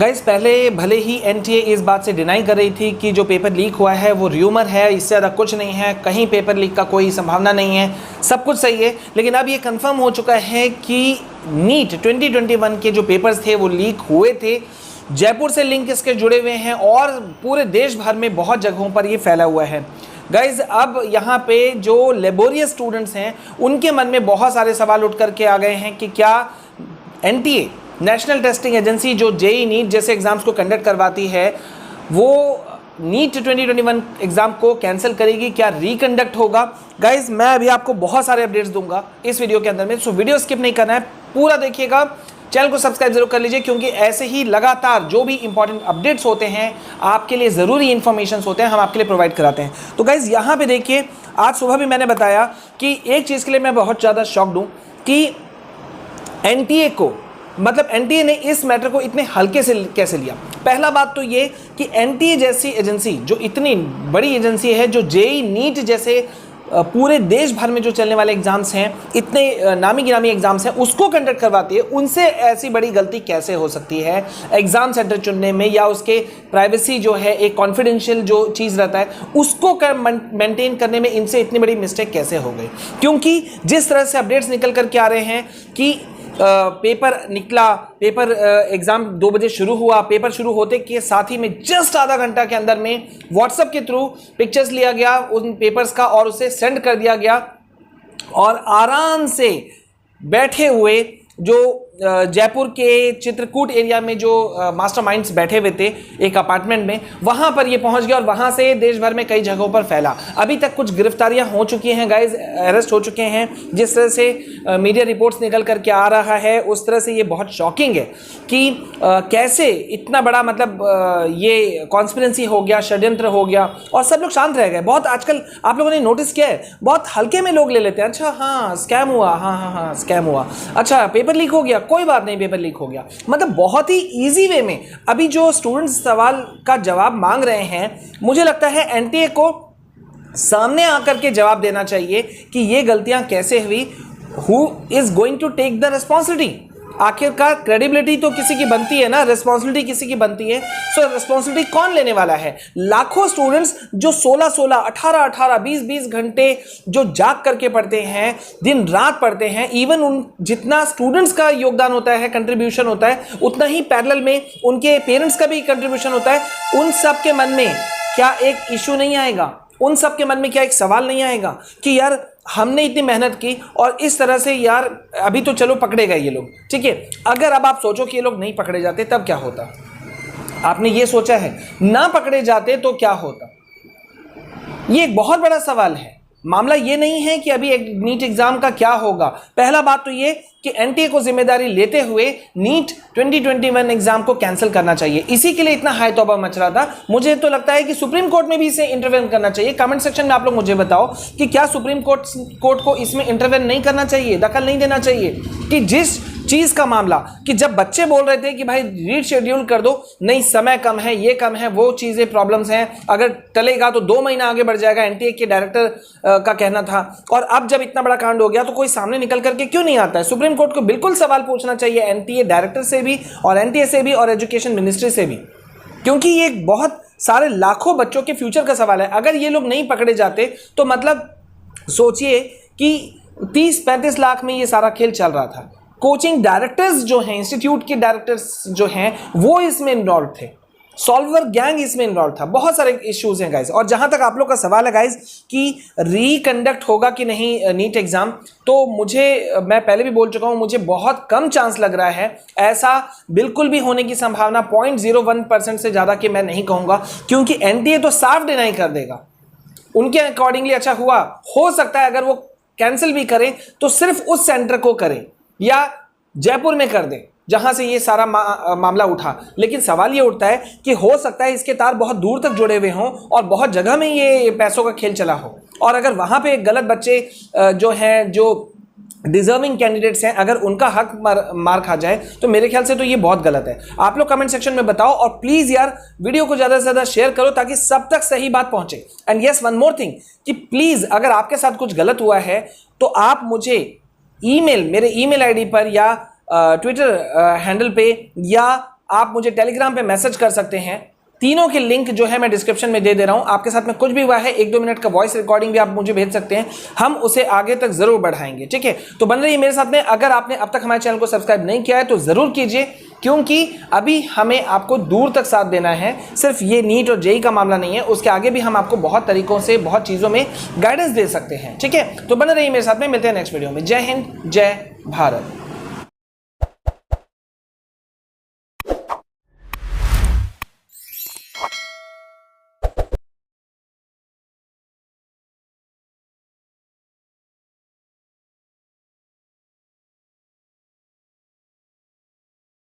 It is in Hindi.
गाइस पहले भले ही एनटीए इस बात से डिनाई कर रही थी कि जो पेपर लीक हुआ है वो र्यूमर है, इससे ज़्यादा कुछ नहीं है, कहीं पेपर लीक का कोई संभावना नहीं है, सब कुछ सही है। लेकिन अब ये कंफर्म हो चुका है कि नीट 2021 के जो पेपर्स थे वो लीक हुए थे। जयपुर से लिंक इसके जुड़े हुए हैं और पूरे देश भर में बहुत जगहों पर ये फैला हुआ है। गाइज अब यहाँ पे जो लेबोरियस स्टूडेंट्स हैं उनके मन में बहुत सारे सवाल उठ करके आ गए हैं कि क्या एनटीए नेशनल टेस्टिंग एजेंसी जो जेई नीट जैसे एग्जाम्स को कंडक्ट करवाती है वो नीट 2021 एग्जाम को कैंसिल करेगी, क्या रिकंडक्ट होगा। गाइज मैं अभी आपको बहुत सारे अपडेट्स दूंगा इस वीडियो के अंदर में, सो वीडियो स्किप नहीं करना है, पूरा देखिएगा। चैनल को सब्सक्राइब जरूर कर लीजिए क्योंकि ऐसे ही लगातार जो भी इंपॉर्टेंट अपडेट्स होते हैं, आपके लिए ज़रूरी इन्फॉर्मेशन होते हैं, हम आपके लिए प्रोवाइड कराते हैं। तो गाइज यहाँ पे देखिए, आज सुबह भी मैंने बताया कि एक चीज़ के लिए मैं बहुत ज़्यादा शॉक्ड हूँ कि एनटीए को, मतलब एनटीए ने इस मैटर को इतने हल्के से कैसे लिया। पहला बात तो ये कि एनटीए जैसी एजेंसी जो इतनी बड़ी एजेंसी है, जो जेई नीट जैसे पूरे देश भर में जो चलने वाले एग्जाम्स हैं, इतने नामी गिरामी एग्जाम्स हैं, उसको कंडक्ट करवाती है, उनसे ऐसी बड़ी गलती कैसे हो सकती है एग्जाम सेंटर चुनने में, या उसके प्राइवेसी जो है, एक कॉन्फिडेंशियल जो चीज़ रहता है उसको मेंटेन करने में इनसे इतनी बड़ी मिस्टेक कैसे हो गई। क्योंकि जिस तरह से अपडेट्स निकल करके आ रहे हैं कि पेपर निकला, पेपर एग्ज़ाम 2 बजे शुरू हुआ, पेपर शुरू होते के साथ ही में जस्ट आधा घंटा के अंदर में व्हाट्सएप के थ्रू पिक्चर्स लिया गया उन पेपर्स का और उसे सेंड कर दिया गया, और आराम से बैठे हुए जो जयपुर के चित्रकूट एरिया में जो मास्टरमाइंड्स बैठे हुए थे एक अपार्टमेंट में, वहाँ पर ये पहुँच गया और वहाँ से देश भर में कई जगहों पर फैला। अभी तक कुछ गिरफ्तारियाँ हो चुकी हैं गाइज, अरेस्ट हो चुके हैं। जिस तरह से मीडिया रिपोर्ट्स निकल करके आ रहा है उस तरह से ये बहुत शॉकिंग है कि कैसे इतना बड़ा, मतलब ये कॉन्स्पिरेंसी हो गया, षड्यंत्र हो गया और सब लोग शांत रह गए। बहुत आजकल आप लोगों ने नोटिस किया है, बहुत हल्के में लोग ले लेते हैं, अच्छा हाँ स्कैम हुआ, हाँ स्कैम हुआ, अच्छा पेपर लीक हो गया, कोई बात नहीं पेपर लीक हो गया, मतलब बहुत ही इजी वे में। अभी जो स्टूडेंट्स सवाल का जवाब मांग रहे हैं, मुझे लगता है एनटीए को सामने आकर के जवाब देना चाहिए कि ये गलतियां कैसे हुई, who is going to take the responsibility. आखिरकार क्रेडिबिलिटी तो किसी की बनती है ना, रिस्पॉन्सिबिलिटी किसी की बनती है, सो रिस्पॉन्सिबिलिटी कौन लेने वाला है। लाखों स्टूडेंट्स जो 16-16, 18-18, 20-20 घंटे जो जाग करके पढ़ते हैं, दिन रात पढ़ते हैं, इवन उन जितना स्टूडेंट्स का योगदान होता है, कंट्रीब्यूशन होता है, उतना ही पैरेलल में उनके पेरेंट्स का भी कंट्रीब्यूशन होता है। उन सब के मन में क्या एक इशू नहीं आएगा, उन सब के मन में क्या एक सवाल नहीं आएगा कि यार हमने इतनी मेहनत की और इस तरह से, यार अभी तो चलो पकड़े गए ये लोग, ठीक है, अगर अब आप सोचो कि ये लोग नहीं पकड़े जाते तब क्या होता, आपने ये सोचा है, ना पकड़े जाते तो क्या होता, ये एक बहुत बड़ा सवाल है। मामला ये नहीं है कि अभी एक नीट एग्जाम का क्या होगा। पहला बात तो ये कि एनटीए को जिम्मेदारी लेते हुए नीट 2021 एग्जाम को कैंसिल करना चाहिए। इसी के लिए इतना हाई तौबा मच रहा था। मुझे तो लगता है कि सुप्रीम कोर्ट में भी इसे इंटरवेन करना चाहिए। कमेंट सेक्शन में आप लोग मुझे बताओ कि क्या सुप्रीम कोर्ट को इसमें इंटरवेन नहीं करना चाहिए, दखल नहीं देना चाहिए कि जिस चीज का मामला कि जब बच्चे बोल रहे थे कि भाई रीशेड्यूल कर दो, नहीं समय कम है, ये कम है, वो चीजें प्रॉब्लम्स हैं, अगर टलेगा तो 2 महीना आगे बढ़ जाएगा, एनटीए के डायरेक्टर का कहना था। और अब जब इतना बड़ा कांड हो गया तो कोई सामने निकल करके क्यों नहीं आता है। सुप्रीम कोर्ट को बिल्कुल सवाल पूछना चाहिए एनटीए डायरेक्टर से भी और एनटीए से भी और एजुकेशन मिनिस्ट्री से भी, क्योंकि ये बहुत सारे लाखों बच्चों के फ्यूचर का सवाल है। अगर ये लोग नहीं पकड़े जाते तो मतलब सोचिए कि 30-35 लाख में ये सारा खेल चल रहा था। कोचिंग डायरेक्टर्स जो हैं, इंस्टीट्यूट के डायरेक्टर्स जो हैं, वो इसमें इन्वॉल्व थे, सॉल्वर गैंग इसमें इन्वॉल्व था, बहुत सारे इश्यूज हैं गाइज। और जहां तक आप लोग का सवाल है गाइज कि रिकंडक्ट होगा कि नहीं नीट एग्जाम, तो मैं पहले भी बोल चुका हूं, मुझे बहुत कम चांस लग रहा है। ऐसा बिल्कुल भी होने की संभावना 0.01% से ज्यादा कि मैं नहीं कहूंगा, क्योंकि एनटीए तो साफ डिनाई कर देगा उनके अकॉर्डिंगली। अच्छा हुआ, हो सकता है अगर वो कैंसिल भी करें तो सिर्फ उस सेंटर को करें या जयपुर में कर दें जहां से ये सारा मामला उठा। लेकिन सवाल ये उठता है कि हो सकता है इसके तार बहुत दूर तक जुड़े हुए हों और बहुत जगह में ये पैसों का खेल चला हो, और अगर वहां पे गलत बच्चे जो हैं, जो डिजर्विंग कैंडिडेट्स हैं, अगर उनका हक मार खा जाए तो मेरे ख्याल से तो ये बहुत गलत है। आप लोग कमेंट सेक्शन में बताओ और प्लीज यार वीडियो को ज्यादा से ज्यादा शेयर करो ताकि सब तक सही बात पहुंचे। And yes, one more thing कि प्लीज अगर आपके साथ कुछ गलत हुआ है तो आप मुझे ईमेल, मेरे ईमेल आईडी पर या ट्विटर हैंडल पे या आप मुझे टेलीग्राम पे मैसेज कर सकते हैं। तीनों के लिंक जो है मैं डिस्क्रिप्शन में दे रहा हूं। आपके साथ में कुछ भी हुआ है 1-2 मिनट का वॉइस रिकॉर्डिंग भी आप मुझे भेज सकते हैं, हम उसे आगे तक जरूर बढ़ाएंगे, ठीक है। तो बन रही मेरे साथ में। अगर आपने अब तक हमारे चैनल को सब्सक्राइब नहीं किया है तो जरूर कीजिए, क्योंकि अभी हमें आपको दूर तक साथ देना है। सिर्फ ये नीट और जेई का मामला नहीं है, उसके आगे भी हम आपको बहुत तरीकों से बहुत चीज़ों में गाइडेंस दे सकते हैं, ठीक है। तो बने रहिए मेरे साथ में, मिलते हैं नेक्स्ट वीडियो में। जय हिंद, जय भारत।